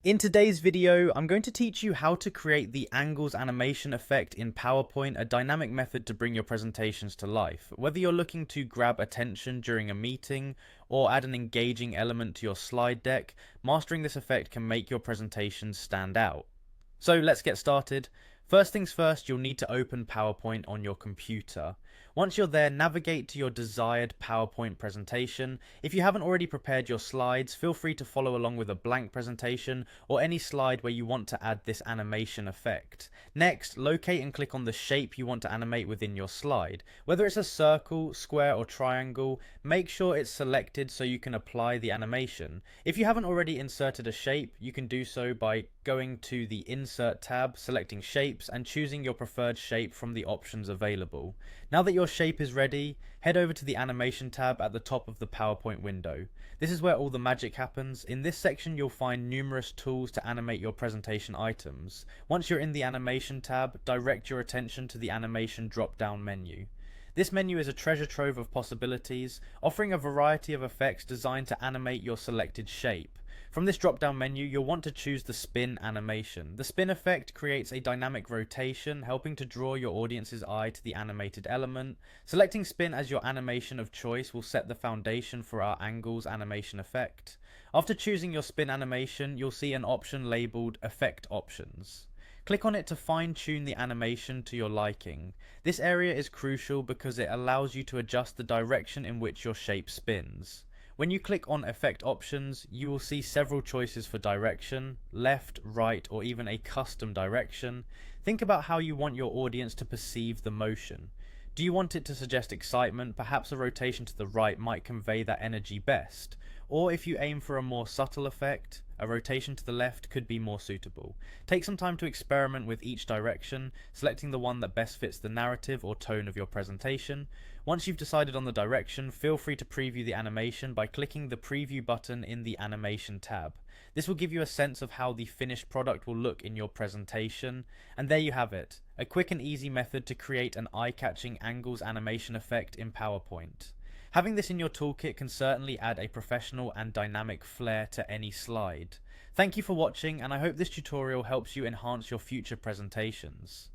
In today's video, I'm going to teach you how to create the angles animation effect in PowerPoint, a dynamic method to bring your presentations to life. Whether you're looking to grab attention during a meeting or add an engaging element to your slide deck, mastering this effect can make your presentations stand out. So let's get started. First things first, you'll need to open PowerPoint on your computer. Once you're there, navigate to your desired PowerPoint presentation. If you haven't already prepared your slides, feel free to follow along with a blank presentation or any slide where you want to add this animation effect. Next, locate and click on the shape you want to animate within your slide. Whether it's a circle, square or triangle, make sure it's selected so you can apply the animation. If you haven't already inserted a shape, you can do so by going to the Insert tab, selecting Shapes and choosing your preferred shape from the options available. Now that your shape is ready, head over to the Animation tab at the top of the PowerPoint window. This is where all the magic happens. In this section you'll find numerous tools to animate your presentation items. Once you're in the Animation tab, direct your attention to the Animation drop-down menu. This menu is a treasure trove of possibilities, offering a variety of effects designed to animate your selected shape. From this drop-down menu, you'll want to choose the spin animation. The spin effect creates a dynamic rotation, helping to draw your audience's eye to the animated element. Selecting spin as your animation of choice will set the foundation for our angles animation effect. After choosing your spin animation, you'll see an option labeled Effect Options. Click on it to fine-tune the animation to your liking. This area is crucial because it allows you to adjust the direction in which your shape spins. When you click on Effect Options, you will see several choices for direction, left, right, or even a custom direction. Think about how you want your audience to perceive the motion. Do you want it to suggest excitement? Perhaps a rotation to the right might convey that energy best. Or if you aim for a more subtle effect, a rotation to the left could be more suitable. Take some time to experiment with each direction, selecting the one that best fits the narrative or tone of your presentation. Once you've decided on the direction, feel free to preview the animation by clicking the preview button in the Animation tab. This will give you a sense of how the finished product will look in your presentation. And there you have it, a quick and easy method to create an eye-catching angles animation effect in PowerPoint. Having this in your toolkit can certainly add a professional and dynamic flair to any slide. Thank you for watching, and I hope this tutorial helps you enhance your future presentations.